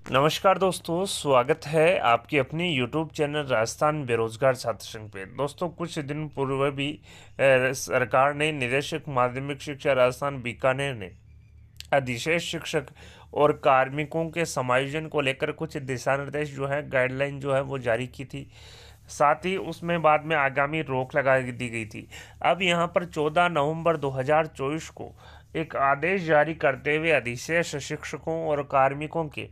नमस्कार दोस्तों, स्वागत है आपके अपने YouTube चैनल राजस्थान बेरोजगार छात्र संघ पे। दोस्तों, कुछ दिन पूर्व भी सरकार ने निदेशक माध्यमिक शिक्षा राजस्थान बीकानेर ने अधिशेष शिक्षक और कार्मिकों के समायोजन को लेकर कुछ दिशा निर्देश जो है, गाइडलाइन जो है वो जारी की थी। साथ ही उसमें बाद में आगामी रोक लगा दी गई थी। अब यहाँ पर 14 नवंबर 2024 को एक आदेश जारी करते हुए अधिशेष शिक्षकों और कार्मिकों के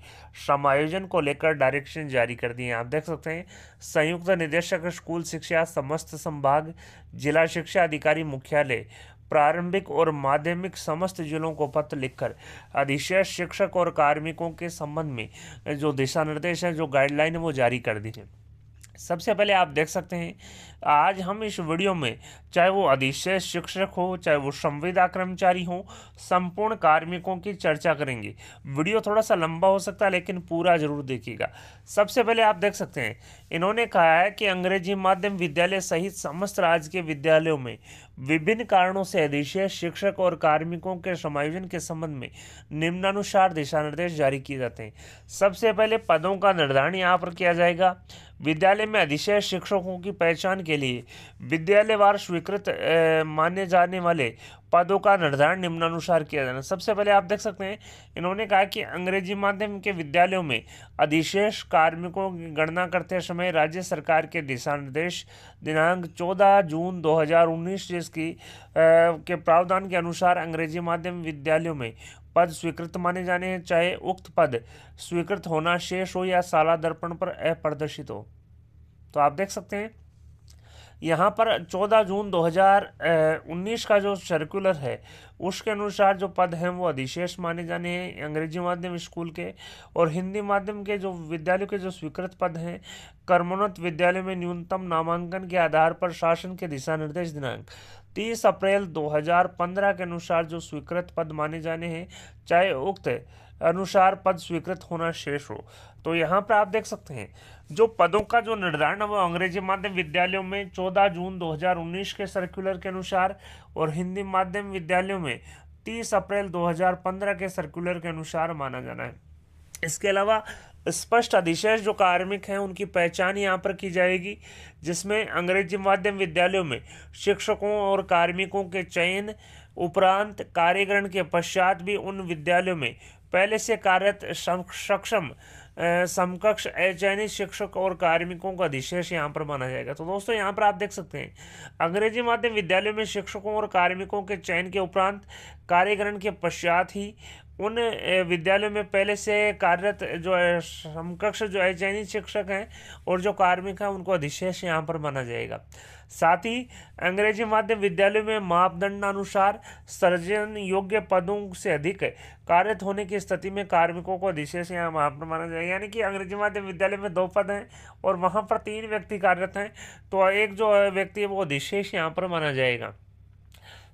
समायोजन को लेकर डायरेक्शन जारी कर दिए हैं। आप देख सकते हैं, संयुक्त निदेशक स्कूल शिक्षा समस्त संभाग, जिला शिक्षा अधिकारी मुख्यालय, प्रारंभिक और माध्यमिक समस्त जिलों को पत्र लिखकर अधिशेष शिक्षक और कार्मिकों के संबंध में जो दिशा निर्देश है, जो गाइडलाइन है, वो जारी कर दी है। सबसे पहले आप देख सकते हैं, आज हम इस वीडियो में चाहे वो अधिशेष शिक्षक हो, चाहे वो संविदा कर्मचारी हो, संपूर्ण कार्मिकों की चर्चा करेंगे। वीडियो थोड़ा सा लंबा हो सकता है, लेकिन पूरा जरूर देखिएगा। सबसे पहले आप देख सकते हैं, इन्होंने कहा है कि अंग्रेजी माध्यम विद्यालय सहित समस्त राज्य के विद्यालयों में विभिन्न कारणों से अधिशेष शिक्षक और कार्मिकों के समायोजन के संबंध में निम्नानुसार दिशा निर्देश जारी किए जाते हैं। सबसे पहले पदों का निर्धारण यहाँ पर किया जाएगा। विद्यालय में अधिशेष शिक्षकों की पहचान के लिए विद्यालयवार स्वीकृत माने जाने वाले पदों का निर्धारण निम्नानुसार किया जाना। सबसे पहले आप देख सकते हैं, इन्होंने कहा कि अंग्रेजी माध्यम के विद्यालयों में अधिशेष कार्मिकों की गणना करते समय राज्य सरकार के दिशा निर्देश दिनांक 14 जून 2019 के प्रावधान के अनुसार अंग्रेजी माध्यम विद्यालयों में पद स्वीकृत माने जाने हैं, चाहे उक्त पद स्वीकृत होना शेष हो या साला दर्पण पर अप्रदर्शित हो। तो आप देख सकते हैं, यहाँ पर 14 जून 2019 का जो सर्कुलर है, उसके अनुसार जो पद हैं वो अधिशेष माने जाने हैं अंग्रेजी माध्यम स्कूल के। और हिंदी माध्यम के जो विद्यालयों के जो स्वीकृत पद हैं, कर्मोन्नत विद्यालय में न्यूनतम नामांकन के आधार पर शासन के दिशा निर्देश दिनांक 30 अप्रैल 2015 के अनुसार जो स्वीकृत पद माने जाने हैं, चाहे उक्त अनुसार पद स्वीकृत होना शेष हो। तो यहाँ पर आप देख सकते हैं, जो पदों का जो निर्धारण है वो अंग्रेजी माध्यम विद्यालयों में 14 जून 2019 के सर्कुलर के अनुसार और हिंदी माध्यम विद्यालयों में 30 अप्रैल 2015 के सर्कुलर के अनुसार माना जाना है। इसके अलावा स्पष्ट अधिशेष जो कार्मिक हैं उनकी पहचान यहाँ पर की जाएगी, जिसमें अंग्रेजी माध्यम विद्यालयों में शिक्षकों और कार्मिकों के चयन उपरांत कार्यग्रहण के पश्चात भी उन विद्यालयों में पहले से कार्यरत सक्षम समकक्ष अचयनित शिक्षक और कार्मिकों का अधिशेष यहाँ पर माना जाएगा। तो दोस्तों, यहाँ पर आप देख सकते हैं, अंग्रेजी माध्यम विद्यालयों में शिक्षकों और कार्मिकों के चयन के उपरांत कार्यग्रहण के पश्चात ही उन विद्यालयों में पहले से कार्यरत जो समकक्ष जो अचयनित शिक्षक हैं और जो कार्मिक हैं उनको अधिशेष यहाँ पर माना जाएगा। साथ ही अंग्रेजी माध्यम विद्यालयों में मापदंडानुसार सृजन योग्य पदों से अधिक कार्यरत होने की स्थिति में कार्मिकों को अधिशेष यहाँ वहाँ पर माना जाएगा। यानी कि अंग्रेजी माध्यम विद्यालय में 2 पद हैं और वहाँ पर 3 व्यक्ति कार्यरत हैं, तो एक जो व्यक्ति है वो अधिशेष यहाँ पर माना जाएगा।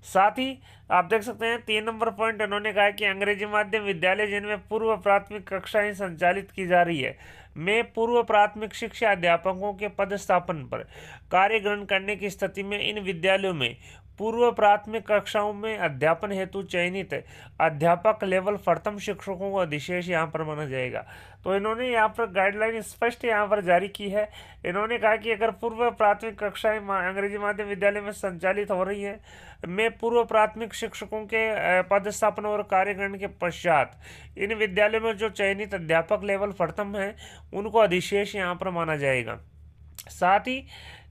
साथ ही आप देख सकते हैं, 3 नंबर पॉइंट इन्होंने कहा कि अंग्रेजी माध्यम विद्यालय जिनमें पूर्व प्राथमिक कक्षाएं संचालित की जा रही है में पूर्व प्राथमिक शिक्षा अध्यापकों के पदस्थापन पर कार्य ग्रहण करने की स्थिति में इन विद्यालयों में पूर्व प्राथमिक कक्षाओं में अध्यापन हेतु चयनित अध्यापक लेवल प्रथम शिक्षकों को अधिशेष यहाँ पर माना जाएगा। तो इन्होंने यहाँ पर गाइडलाइन स्पष्ट यहाँ पर जारी की है। इन्होंने कहा कि अगर पूर्व प्राथमिक कक्षाएं अंग्रेजी माध्यम विद्यालय में संचालित हो रही है में पूर्व प्राथमिक शिक्षकों के पदस्थापन और कार्यग्रहण के पश्चात इन विद्यालयों में जो चयनित अध्यापक लेवल प्रथम है उनको अधिशेष यहाँ पर माना जाएगा। साथ ही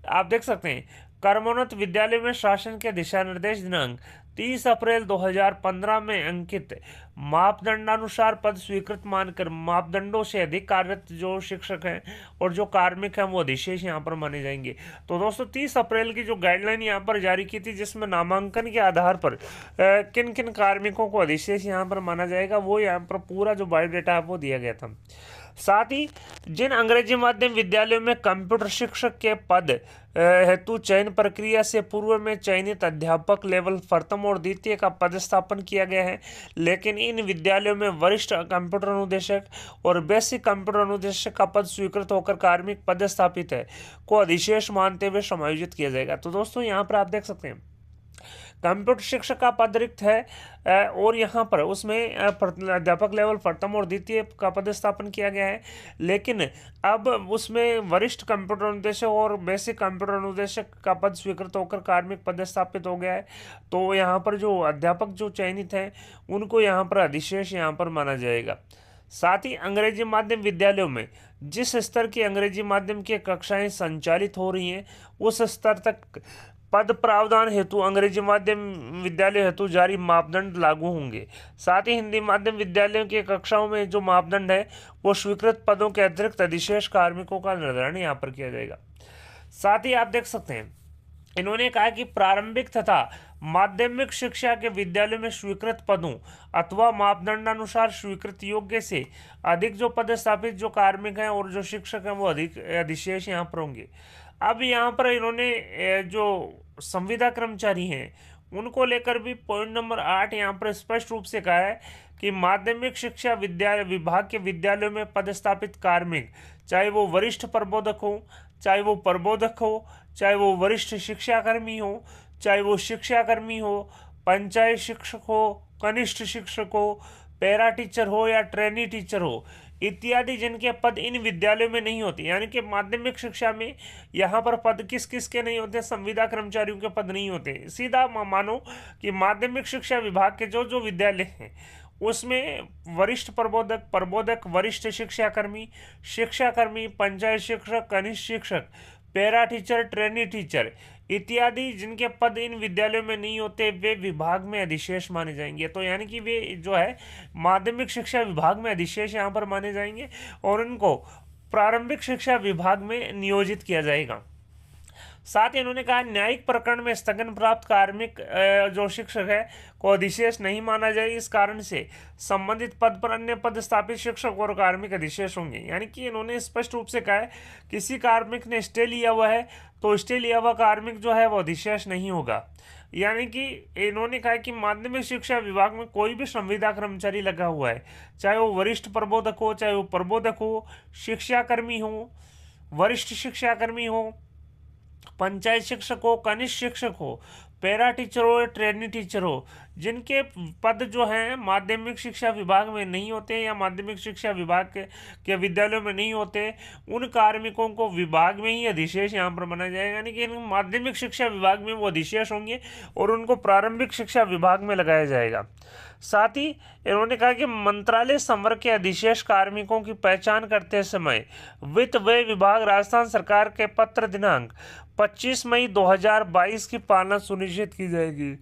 आप देख सकते हैं, कर्मोन्नत विद्यालय में शासन के दिशा निर्देश दिनांक 30 अप्रैल 2015 में अंकित मापदंडानुसार पद स्वीकृत मानकर मापदंडों से अधिक कार्यरत जो शिक्षक हैं और जो कार्मिक हैं वो अधिशेष यहाँ पर माने जाएंगे। तो दोस्तों, 30 अप्रैल की जो गाइडलाइन यहाँ पर जारी की थी, जिसमें नामांकन के आधार पर किन किन कार्मिकों को अधिशेष यहाँ पर माना जाएगा, वो यहाँ पर पूरा जो बायोडेटा है वो दिया गया था। साथ ही जिन अंग्रेजी माध्यम विद्यालयों में कंप्यूटर शिक्षक के पद हेतु चयन प्रक्रिया से पूर्व में चयनित अध्यापक लेवल प्रथम और द्वितीय का पदस्थापन किया गया है, लेकिन इन विद्यालयों में वरिष्ठ कंप्यूटर अनुदेशक और बेसिक कंप्यूटर अनुदेशक का पद स्वीकृत होकर कार्मिक पदस्थापित है को अधिशेष मानते हुए समायोजित किया जाएगा। तो दोस्तों, यहाँ पर आप देख सकते हैं, कंप्यूटर शिक्षक का पद रिक्त है और यहाँ पर उसमें अध्यापक लेवल प्रथम और द्वितीय का पदस्थापन किया गया है। लेकिन अब उसमें वरिष्ठ कंप्यूटर अनुदेशक और बेसिक कंप्यूटर अनुदेशक का पद स्वीकृत होकर कार्मिक पदस्थापित हो गया है। तो यहाँ पर जो अध्यापक जो चयनित हैं उनको यहाँ पर अधिशेष यहाँ पर माना जाएगा। साथ ही अंग्रेजी माध्यम विद्यालयों में जिस स्तर की अंग्रेजी माध्यम की कक्षाएं संचालित हो रही हैं उस स्तर तक पद प्रावधान हेतु अंग्रेजी माध्यम विद्यालय हेतु जारी मापदंड लागू होंगे। साथ ही हिंदी माध्यम विद्यालयों की कक्षाओं में जो मापदंड है वो स्वीकृत पदों के अतिरिक्त अधिशेष कार्मिकों का निर्धारण यहाँ पर किया जाएगा। साथ ही आप देख सकते हैं इन्होंने कहा कि प्रारंभिक तथा माध्यमिक शिक्षा के विद्यालयों में स्वीकृत पदों अथवा मापदंडानुसार स्वीकृत योग्य से अधिक जो पदस्थापित जो कार्मिक हैं और जो शिक्षक हैं वो अधिक अधिशेष यहाँ पर होंगे। अब यहाँ पर इन्होंने जो संविदा कर्मचारी हैं उनको लेकर भी पॉइंट नंबर 8 यहाँ पर स्पष्ट रूप से कहा है कि माध्यमिक शिक्षा विभाग के विद्यालयों में पदस्थापित कार्मिक चाहे वो वरिष्ठ प्रबोधक हो, चाहे वो प्रबोधक हो, चाहे वो वरिष्ठ शिक्षाकर्मी हो, चाहे वो शिक्षाकर्मी हो, पंचायत शिक्षक हो, कनिष्ठ शिक्षक हो, पैरा टीचर हो या ट्रेनी टीचर हो इत्यादि जिनके पद इन विद्यालयों में नहीं होते, यानी कि माध्यमिक शिक्षा में यहाँ पर पद किस किस के नहीं होते, संविदा कर्मचारियों के पद नहीं होते। सीधा मानो कि माध्यमिक शिक्षा विभाग के जो जो विद्यालय हैं उसमें वरिष्ठ प्रबोधक, वरिष्ठ शिक्षाकर्मी, पंचायत शिक्षक, कनिष्ठ शिक्षक, पैरा टीचर, ट्रेनी टीचर इत्यादि जिनके पद इन विद्यालयों में नहीं होते वे विभाग में अधिशेष माने जाएंगे। तो यानी कि वे जो है माध्यमिक शिक्षा विभाग में अधिशेष यहाँ पर माने जाएंगे और उनको प्रारंभिक शिक्षा विभाग में नियोजित किया जाएगा। साथ ही उन्होंने कहा न्यायिक प्रकरण में स्थगन प्राप्त कार्मिक जो शिक्षक है को अधिशेष नहीं माना जाए। इस कारण से संबंधित पद पर अन्य पदस्थापित शिक्षक और कार्मिक अधिशेष होंगे। यानी कि इन्होंने स्पष्ट रूप से कहा है किसी कार्मिक ने स्टे लिया हुआ है तो स्टे लिया हुआ कार्मिक जो है वो अधिशेष नहीं होगा। यानी कि इन्होंने कहा कि माध्यमिक शिक्षा विभाग में कोई भी संविदा कर्मचारी लगा हुआ है, चाहे वो वरिष्ठ प्रबोधक हो, चाहे वो प्रबोधक हो, शिक्षाकर्मी हो, वरिष्ठ शिक्षाकर्मी हो, पंचायत शिक्षक हो, कनिष्ठ शिक्षक हो, पैरा टीचर हो या ट्रेनी टीचर हो, जिनके पद जो हैं माध्यमिक शिक्षा विभाग में नहीं होते या माध्यमिक शिक्षा विभाग के विद्यालयों में नहीं होते, उन कार्मिकों को विभाग में ही अधिशेष यहाँ पर माना जाएगा। यानी कि माध्यमिक शिक्षा विभाग में वो अधिशेष होंगे और उनको प्रारंभिक शिक्षा विभाग में लगाया जाएगा। साथ ही इन्होंने कहा कि मंत्रालय संवर्ग के अधिशेष कार्मिकों की पहचान करते समय वित्त व्यय विभाग राजस्थान सरकार के पत्र दिनांक 25 मई 2022 की पालना सुनिश्चित की जाएगी।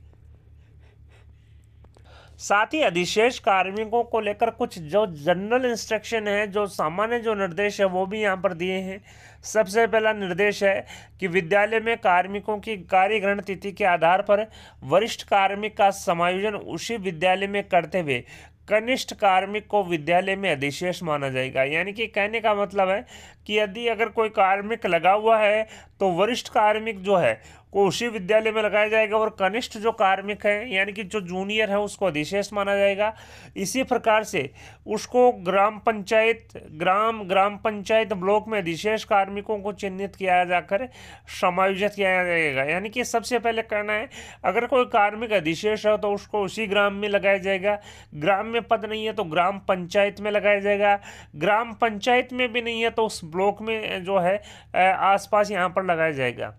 साथ ही अधिशेष कार्मिकों को लेकर कुछ जो जनरल इंस्ट्रक्शन है, जो सामान्य जो निर्देश है वो भी यहाँ पर दिए हैं। सबसे पहला निर्देश है कि विद्यालय में कार्मिकों की कार्यग्रहण तिथि के आधार पर वरिष्ठ कार्मिक का समायोजन उसी विद्यालय में करते हुए कनिष्ठ कार्मिक को विद्यालय में अधिशेष माना जाएगा। यानी कि कहने का मतलब है कि यदि अगर कोई कार्मिक लगा हुआ है तो वरिष्ठ कार्मिक जो है को उसी विद्यालय में लगाया जाएगा और कनिष्ठ जो कार्मिक है यानी कि जो जूनियर है उसको अधिशेष माना जाएगा। इसी प्रकार से उसको ग्राम पंचायत ब्लॉक में अधिशेष कार्मिकों को चिन्हित किया जाकर समायोजित किया जाएगा। यानी कि सबसे पहले कहना है अगर कोई कार्मिक अधिशेष है तो उसको उसी ग्राम में लगाया जाएगा। ग्राम में पद नहीं है तो ग्राम पंचायत में लगाया जाएगा। ग्राम पंचायत में भी नहीं है तो उस ब्लॉक में जो है आसपास यहाँ पर लगाया जाएगा।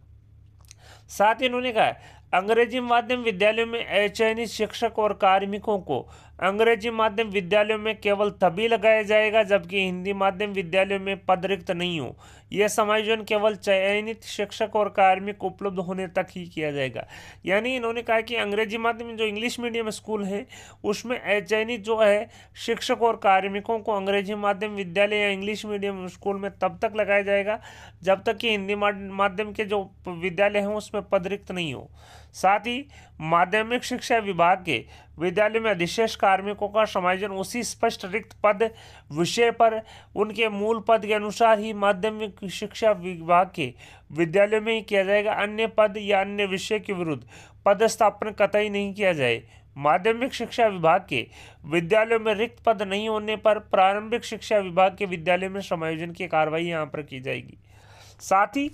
साथ ही इन्होंने कहा अंग्रेजी माध्यम विद्यालयों में अचयनित शिक्षक और कार्मिकों को अंग्रेजी माध्यम विद्यालयों में केवल तभी लगाया जाएगा जबकि हिंदी माध्यम विद्यालयों में पद रिक्त नहीं हो। यह समायोजन केवल चयनित शिक्षक और कार्मिक उपलब्ध होने तक ही किया जाएगा। यानी इन्होंने कहा कि अंग्रेजी माध्यम जो इंग्लिश मीडियम स्कूल हैं उसमें अचयनित जो है शिक्षक और कार्मिकों को अंग्रेजी माध्यम विद्यालय या इंग्लिश मीडियम स्कूल में तब तक लगाया जाएगा जब तक कि हिंदी माध्यम के जो विद्यालय हैं उसमें पद रिक्त नहीं हो। साथ ही माध्यमिक शिक्षा विभाग के विद्यालय में अधिशेष कार्मिकों का समायोजन उसी स्पष्ट रिक्त पद विषय पर उनके मूल पद के अनुसार ही माध्यमिक शिक्षा विभाग के विद्यालय में ही किया जाएगा। अन्य पद या अन्य विषय के विरुद्ध पदस्थापन कतई नहीं किया जाए। माध्यमिक शिक्षा विभाग के विद्यालयों में रिक्त पद नहीं होने पर प्रारंभिक शिक्षा विभाग के विद्यालय में समायोजन की कार्रवाई यहाँ पर की जाएगी। साथ ही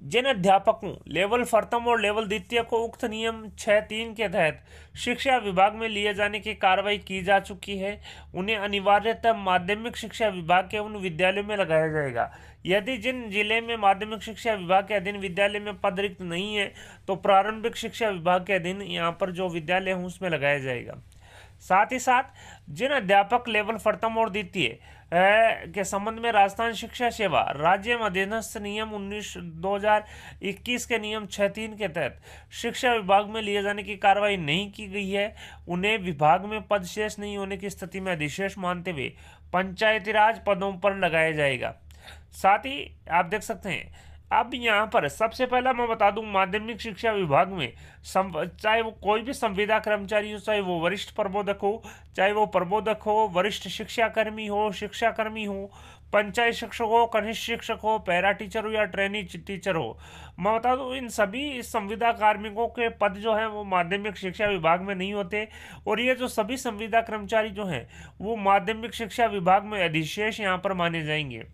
जिन अध्यापकों लेवल प्रथम और लेवल द्वितीय को उक्त नियम 6(3) के तहत शिक्षा विभाग में लिए जाने की कार्रवाई की जा चुकी है, उन्हें अनिवार्यतः माध्यमिक शिक्षा विभाग के उन विद्यालयों में लगाया जाएगा। यदि जिन जिले में माध्यमिक शिक्षा विभाग के अधीन विद्यालय में पद रिक्त नहीं है, तो प्रारंभिक शिक्षा विभाग के अधीन यहाँ पर जो विद्यालय है उसमें लगाया जाएगा। साथ ही साथ जिन अध्यापक लेवल प्रथम और द्वितीय के संबंध में राजस्थान शिक्षा सेवा राज्य में अधीनस्थ नियम 2021 के नियम 6(3) के तहत शिक्षा विभाग में लिए जाने की कार्रवाई नहीं की गई है, उन्हें विभाग में पद शेष नहीं होने की स्थिति में अधिशेष मानते हुए पंचायती राज पदों पर लगाया जाएगा। साथ ही आप देख सकते हैं, अब यहाँ पर सबसे पहला मैं बता दूं, माध्यमिक शिक्षा विभाग में चाहे वो कोई भी संविदा कर्मचारी हो, चाहे वो वरिष्ठ प्रबोधक हो, चाहे वो प्रबोधक हो, वरिष्ठ शिक्षाकर्मी हो, पंचायत शिक्षक हो, कनिष्ठ शिक्षक हो, पैरा टीचर हो या ट्रेनी टीचर हो, मैं बता दूं इन सभी संविदा कार्मिकों के पद जो हैं वो माध्यमिक शिक्षा विभाग में नहीं होते, और ये जो सभी संविदा कर्मचारी जो हैं वो माध्यमिक शिक्षा विभाग में अधिशेष यहाँ पर माने जाएंगे।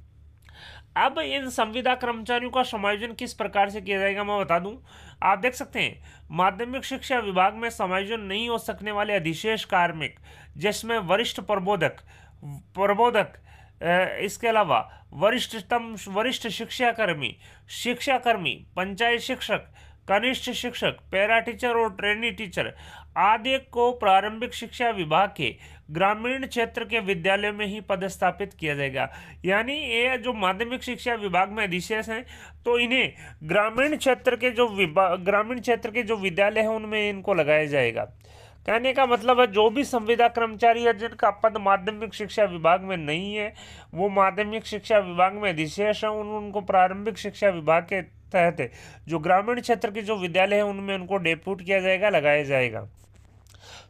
अब इन संविदा कर्मचारियों का समायोजन किस प्रकार से किया जाएगा मैं बता दूं। आप देख सकते हैं, माध्यमिक शिक्षा विभाग में समायोजन नहीं हो सकने वाले अधिशेष कार्मिक जिसमें वरिष्ठ प्रबोधक इसके अलावा वरिष्ठ शिक्षाकर्मी, पंचायत शिक्षक, कनिष्ठ शिक्षक, पैरा टीचर और ट्रेनी टीचर आदि को प्रारंभिक शिक्षा विभाग के ग्रामीण क्षेत्र के विद्यालय में ही पदस्थापित किया जाएगा। यानी ये जो माध्यमिक शिक्षा विभाग में अधिशेष हैं, तो इन्हें ग्रामीण क्षेत्र के जो विद्यालय हैं उनमें इनको लगाया जाएगा। कहने का मतलब है जो भी संविदा कर्मचारी है जिनका पद माध्यमिक शिक्षा विभाग में नहीं है, वो माध्यमिक शिक्षा विभाग में अधिशेष है, उनको प्रारंभिक शिक्षा विभाग के तहत जो ग्रामीण क्षेत्र के जो विद्यालय हैं उनमें उनको डेप्यूट किया जाएगा, लगाया जाएगा।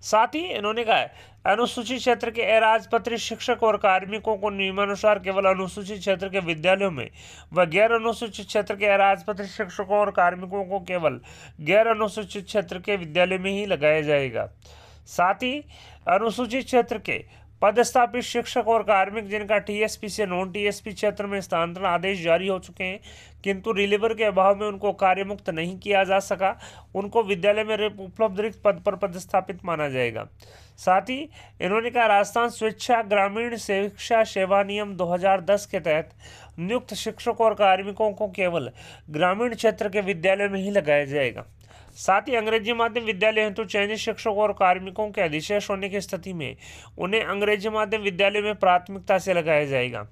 साथ ही इन्होंने कहा है, अनुसूचित क्षेत्र के अराजपत्रित शिक्षक और कार्मिकों को नियमानुसार केवल अनुसूचित क्षेत्र के विद्यालयों में व गैर अनुसूचित क्षेत्र के अराजपत्रित शिक्षकों और कार्मिकों को केवल गैर अनुसूचित क्षेत्र के विद्यालय में ही लगाया जाएगा। साथ ही अनुसूचित क्षेत्र के पदस्थापित शिक्षक और कार्मिक जिनका टीएसपी से नॉन टीएसपी क्षेत्र में स्थानांतरण आदेश जारी हो चुके हैं, किंतु रिलीवर के अभाव में उनको कार्यमुक्त नहीं किया जा सका, उनको विद्यालय में उपलब्ध रिक्त पद पर पदस्थापित माना जाएगा। साथ ही इन्होंने कहा, राजस्थान स्वेच्छा ग्रामीण शिक्षा सेवा नियम 2010 के तहत नियुक्त शिक्षकों और कार्मिकों को केवल ग्रामीण क्षेत्र के विद्यालय में ही लगाया जाएगा। साथ ही अंग्रेजी माध्यम विद्यालय हेतु चयनित शिक्षकों और कार्मिकों के अधिशेष होने की स्थिति में उन्हें अंग्रेजी माध्यम विद्यालय में प्राथमिकता से लगाया जाएगा।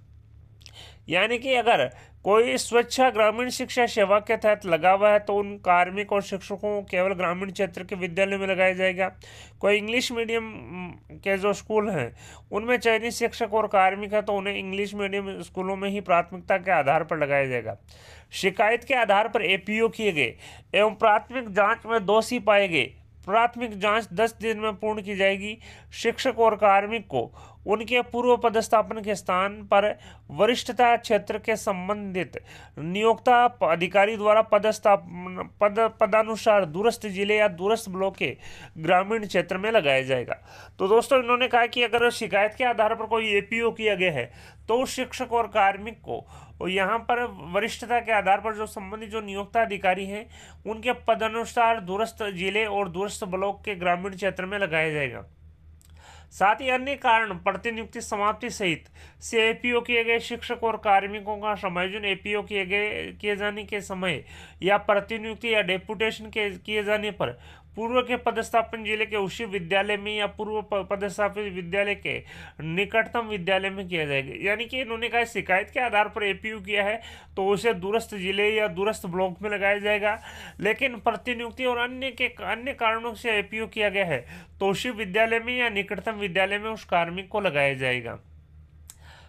यानी कि अगर कोई स्वेच्छा ग्रामीण शिक्षा सेवा के तहत लगा हुआ है तो उन कार्मिक और शिक्षकों को केवल ग्रामीण क्षेत्र के विद्यालय में लगाया जाएगा। कोई इंग्लिश मीडियम के जो स्कूल हैं उनमें चयनित शिक्षक और कार्मिक है तो उन्हें इंग्लिश मीडियम स्कूलों में ही प्राथमिकता के आधार पर लगाया जाएगा। शिकायत के आधार पर एपीओ किए गए एवं प्राथमिक जांच में दोषी पाए गए, प्राथमिक जांच 10 दिन में पूर्ण की जाएगी। शिक्षक और कार्मिक को उनके पूर्व पदस्थापन के स्थान पर वरिष्ठता क्षेत्र के संबंधित नियोक्ता अधिकारी द्वारा पदानुसार दूरस्थ जिले या दूरस्थ ब्लॉक के ग्रामीण क्षेत्र में लगाया जाएगा। तो दोस्तों इन्होंने कहा कि अगर शिकायत के आधार पर कोई एपीओ किया गया है तो उस शिक्षक और कार्मिक को और यहाँ पर वरिष्ठता के आधार पर जो संबंधित जो नियोक्ता अधिकारी हैं उनके पदानुसार दूरस्थ जिले और दूरस्थ ब्लॉक के ग्रामीण क्षेत्र में लगाया जाएगा। साथ ही अन्य कारण प्रतिनियुक्ति समाप्ति सहित से एपीओ किए गए शिक्षक और कार्मिकों का समायोजन एपीओ किए जाने के समय या प्रतिनियुक्ति या डेपुटेशन किए जाने पर पूर्व के पदस्थापन जिले के उसी विद्यालय में या पूर्व पदस्थापित विद्यालय के निकटतम विद्यालय में किया जाएगा। यानी कि इन्होंने कहा शिकायत के आधार पर एपीयू किया है तो उसे दूरस्थ जिले या दूरस्थ ब्लॉक में लगाया जाएगा, लेकिन प्रतिनियुक्ति और अन्य कारणों से एपीयू किया गया है तो उसी विद्यालय में या निकटतम विद्यालय में उस कार्मिक को लगाया जाएगा।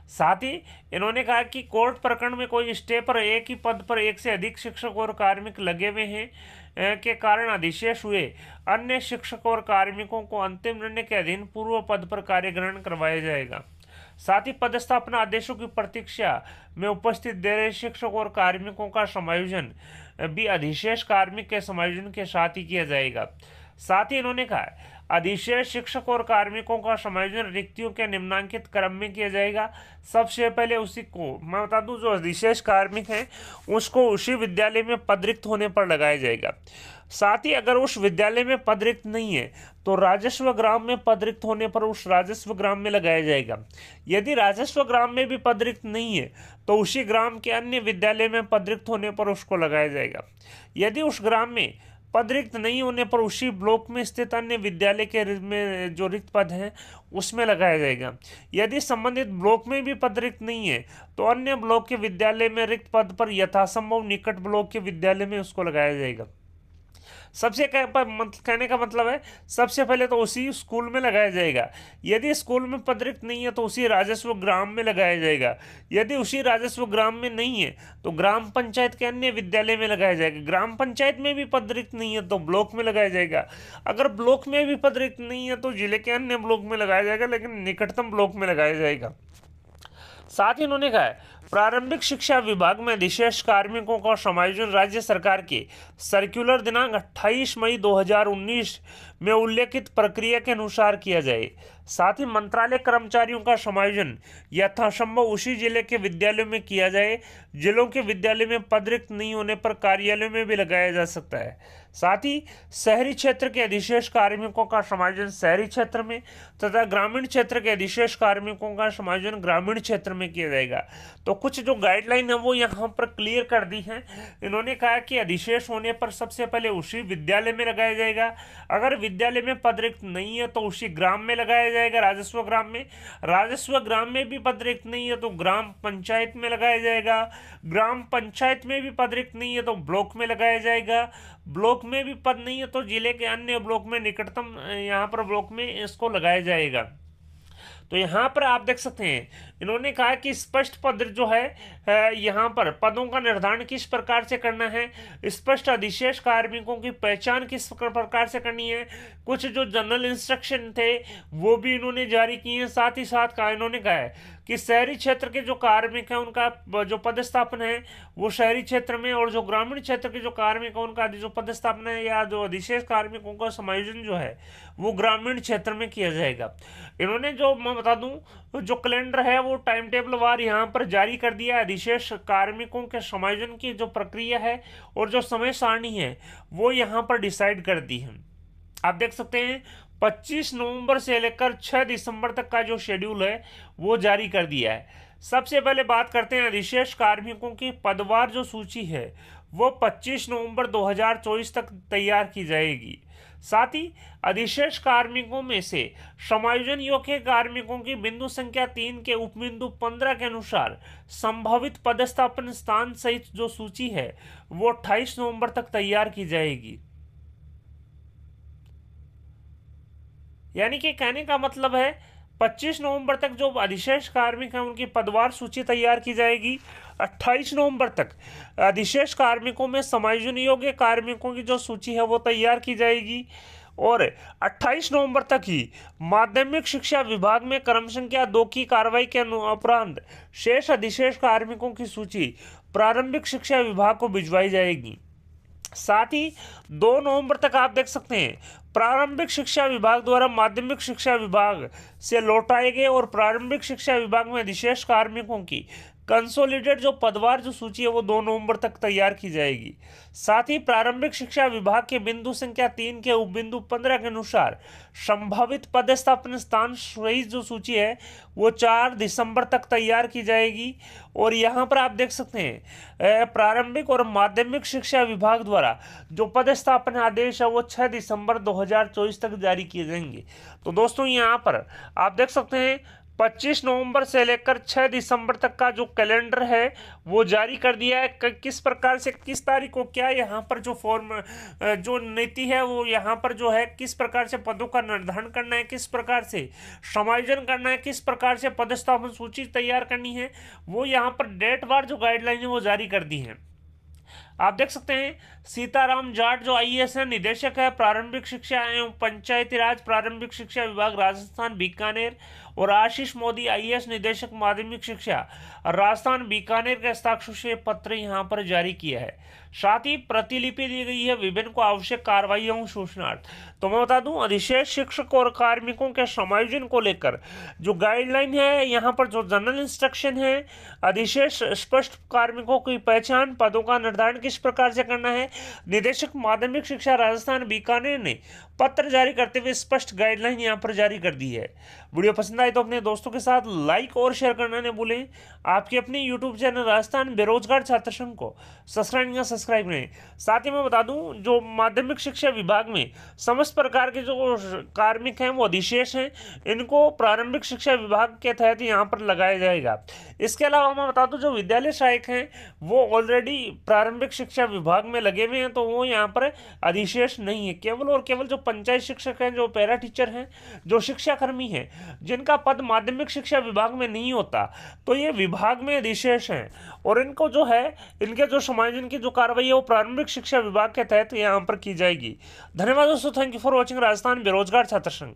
साथ ही इन्होंने कहा कि कोर्ट प्रकरण में कोई स्टे पर एक ही पद पर एक से अधिक शिक्षक और कार्मिक लगे हुए हैं के कारण अधिशेष हुए अन्य शिक्षक और कार्मिकों को अंतिम निर्णय के अधीन पूर्व पद पर कार्य ग्रहण करवाया जाएगा। साथ ही पदस्थापना आदेशों की प्रतीक्षा में उपस्थित दे रहे शिक्षक और कार्मिकों का समायोजन भी अधिशेष कार्मिक के समायोजन के साथ ही किया जाएगा। साथ ही इन्होंने कहा अधिशेष शिक्षक और कार्मिकों का समायोजन रिक्तियों के निम्नांकित क्रम में किया जाएगा। सबसे पहले उसी को मैं बता दूं, जो अधिशेष कार्मिक हैं उसको उसी विद्यालय में पद रिक्त होने पर लगाया जाएगा। साथ ही अगर उस विद्यालय में पद रिक्त नहीं है तो राजस्व ग्राम में पद रिक्त होने पर उस राजस्व ग्राम में लगाया जाएगा। यदि राजस्व ग्राम में भी पद रिक्त नहीं है तो उसी ग्राम के अन्य विद्यालय में पद रिक्त होने पर उसको लगाया जाएगा। यदि उस ग्राम में पद रिक्त नहीं होने पर उसी ब्लॉक में स्थित अन्य विद्यालय के में जो रिक्त पद हैं उसमें लगाया जाएगा। यदि संबंधित ब्लॉक में भी पद रिक्त नहीं है तो अन्य ब्लॉक के विद्यालय में रिक्त पद पर यथासंभव निकट ब्लॉक के विद्यालय में उसको लगाया जाएगा। सबसे कहने का मतलब है सबसे पहले तो उसी स्कूल में लगाया जाएगा। यदि स्कूल में पद रिक्त नहीं है तो उसी राजस्व ग्राम में लगाया जाएगा। यदि उसी राजस्व ग्राम में नहीं है तो ग्राम पंचायत के अन्य विद्यालय में लगाया जाएगा। ग्राम पंचायत में भी पद रिक्त नहीं है तो ब्लॉक में लगाया जाएगा। अगर ब्लॉक में भी पद रिक्त नहीं है तो जिले के अन्य ब्लॉक में लगाया जाएगा, लेकिन निकटतम ब्लॉक में लगाया जाएगा। साथ ही उन्होंने कहा है प्रारंभिक शिक्षा विभाग में अधिशेष कार्मिकों का समायोजन राज्य सरकार के सर्कुलर दिनांक 28 मई 2019 में उल्लेखित प्रक्रिया के अनुसार किया जाए। साथ ही मंत्रालय कर्मचारियों का समायोजन यथासंभव उसी जिले के विद्यालयों में किया जाए। जिलों के विद्यालय में पद रिक्त नहीं होने पर कार्यालयों में भी लगाया जा सकता है। साथ ही शहरी क्षेत्र के अधिशेष कार्मिकों का समायोजन शहरी क्षेत्र में तथा ग्रामीण क्षेत्र के अधिशेष कार्मिकों का समायोजन ग्रामीण क्षेत्र में किया जाएगा। तो कुछ जो गाइडलाइन है वो यहाँ पर क्लियर कर दी है। इन्होंने कहा कि अधिशेष होने पर सबसे पहले उसी विद्यालय में लगाया जाएगा। अगर विद्यालय में पद रिक्त नहीं है तो उसी ग्राम में लगाया जाएगा, राजस्व ग्राम में। राजस्व ग्राम में भी पद रिक्त नहीं है तो ग्राम पंचायत में लगाया जाएगा। ग्राम पंचायत में भी पद रिक्त नहीं है तो ब्लॉक में लगाया जाएगा। ब्लॉक में भी पद नहीं है तो जिले के अन्य ब्लॉक में निकटतम यहाँ पर ब्लॉक में इसको लगाया जाएगा। तो यहाँ पर आप देख सकते हैं इन्होंने कहा कि स्पष्ट पद जो है यहाँ पर पदों का निर्धारण किस प्रकार से करना है, स्पष्ट अधिशेष कार्मिकों की पहचान किस प्रकार से करनी है। कुछ जो जनरल इंस्ट्रक्शन थे वो भी इन्होंने जारी किए हैं। साथ ही साथ इन्होंने कहा है कि शहरी क्षेत्र के जो कार्मिक हैं उनका जो पदस्थापन है वो शहरी क्षेत्र में, और जो ग्रामीण क्षेत्र के जो कार्मिक हैं उनका जो पदस्थापन है या जो अधिशेष कार्मिकों का समायोजन जो है वो ग्रामीण क्षेत्र में किया जाएगा। इन्होंने जो मैं बता दूं जो कैलेंडर है वो टाइम टेबल वार यहाँ पर जारी कर दिया। अधिशेष कार्मिकों के समायोजन की जो प्रक्रिया है और जो समय सारणी है वो यहाँ पर डिसाइड कर दी है। आप देख सकते हैं 25 नवंबर से लेकर 6 दिसंबर तक का जो शेड्यूल है वो जारी कर दिया है। सबसे पहले बात करते हैं अधिशेष कार्मिकों की पदवार जो सूची है वो 25 नवंबर 2024 तक तैयार की जाएगी। साथ ही अधिशेष कार्मिकों में से समायोजन योग्य कार्मिकों की बिंदु संख्या 3 के उपबिंदु 15 के अनुसार संभावित पदस्थापन स्थान सहित जो सूची है वो 28 नवंबर तक तैयार की जाएगी। यानी कि कहने का मतलब है 25 नवंबर तक जो अधिशेष कार्मिक हैं उनकी पदवार सूची तैयार की जाएगी। 28 नवंबर तक अधिशेष कार्मिकों में समायोजन योग्य कार्मिकों की जो सूची है वो तैयार की जाएगी। और 28 नवंबर तक ही माध्यमिक शिक्षा विभाग में क्रम संख्या 2 की कार्रवाई के उपरांत शेष अधिशेष कार्मिकों की सूची प्रारंभिक शिक्षा विभाग को भिजवाई जाएगी। साथ ही 2 नवंबर तक आप देख सकते हैं प्रारंभिक शिक्षा विभाग द्वारा माध्यमिक शिक्षा विभाग से लौटाए गए और प्रारंभिक शिक्षा विभाग में अधिशेष कार्मिकों की कंसोलिडेट जो पदवार जो सूची है वो 2 नवंबर तक तैयार की जाएगी। साथ ही प्रारंभिक शिक्षा विभाग के बिंदु संख्या 3 के उपबिंदु 15 के अनुसार संभावित पदस्थापन स्थान सहित जो सूची है वो 4 दिसंबर तक तैयार की जाएगी। और यहाँ पर आप देख सकते हैं प्रारंभिक और माध्यमिक शिक्षा विभाग द्वारा जो पदस्थापन आदेश है वो 6 दिसंबर 2024 तक जारी किए जाएंगे। तो दोस्तों यहाँ पर आप देख सकते हैं 25 नवंबर से लेकर 6 दिसंबर तक का जो कैलेंडर है वो जारी कर दिया है। किस प्रकार से किस तारीख को क्या यहाँ पर जो फॉर्म जो नीति है वो यहाँ पर जो है किस प्रकार से पदों का निर्धारण करना है, किस प्रकार से समायोजन करना है, किस प्रकार से पदस्थापन सूची तैयार करनी है, वो यहाँ पर डेट वार जो गाइडलाइन है वो जारी कर दी है। आप देख सकते हैं सीताराम जाट जो आईएएस है, निदेशक है प्रारंभिक शिक्षा एवं पंचायती राज प्रारंभिक शिक्षा विभाग राजस्थान बीकानेर, और आशीष मोदी आईएएस निदेशक माध्यमिक शिक्षा राजस्थान बीकानेर के हस्ताक्षर से पत्र यहाँ पर जारी किया है। साथ ही प्रतिलिपि दी गई है विभिन्न को आवश्यक कार्रवाइयों सूचनार्थ। तो मैं बता दूं, अधिशेष शिक्षक और कार्मिकों के समायोजन को लेकर जो गाइडलाइन है, यहाँ पर जो जनरल इंस्ट्रक्शन है, अधिशेष स्पष्ट कार्मिकों की पहचान, पदों का निर्धारण किस प्रकार से करना है, निदेशक माध्यमिक शिक्षा राजस्थान बीकानेर ने पत्र जारी करते हुए स्पष्ट गाइडलाइन यहाँ पर जारी कर दी है। वीडियो पसंद आए तो अपने दोस्तों के साथ लाइक और शेयर करना न भूलें। आपके अपने यूट्यूब चैनल राजस्थान बेरोजगार छात्र संघ को सब्सक्राइब करें। साथ ही मैं बता दूं, जो माध्यमिक शिक्षा विभाग में समस्त प्रकार के जो कार्मिक हैं वो अधिशेष हैं, इनको प्रारंभिक शिक्षा विभाग के तहत यहाँ पर लगाया जाएगा। इसके अलावा मैं बता दूं, जो विद्यालय सहायक हैं वो ऑलरेडी प्रारंभिक शिक्षा विभाग में लगे हुए हैं, तो वो यहाँ पर अधिशेष नहीं है। केवल और केवल जो पंचायत शिक्षक हैं, जो पैरा टीचर हैं, जो शिक्षाकर्मी हैं, जिनका पद माध्यमिक शिक्षा विभाग में नहीं होता, तो ये विभाग में अधिशेष हैं, और इनको जो है, इनके जो समायोजन की जो कार्रवाई है वो प्रारंभिक शिक्षा विभाग के तहत यहाँ पर की जाएगी। धन्यवाद दोस्तों, thank you for watching Rajasthan बेरोजगार छात्र संघ।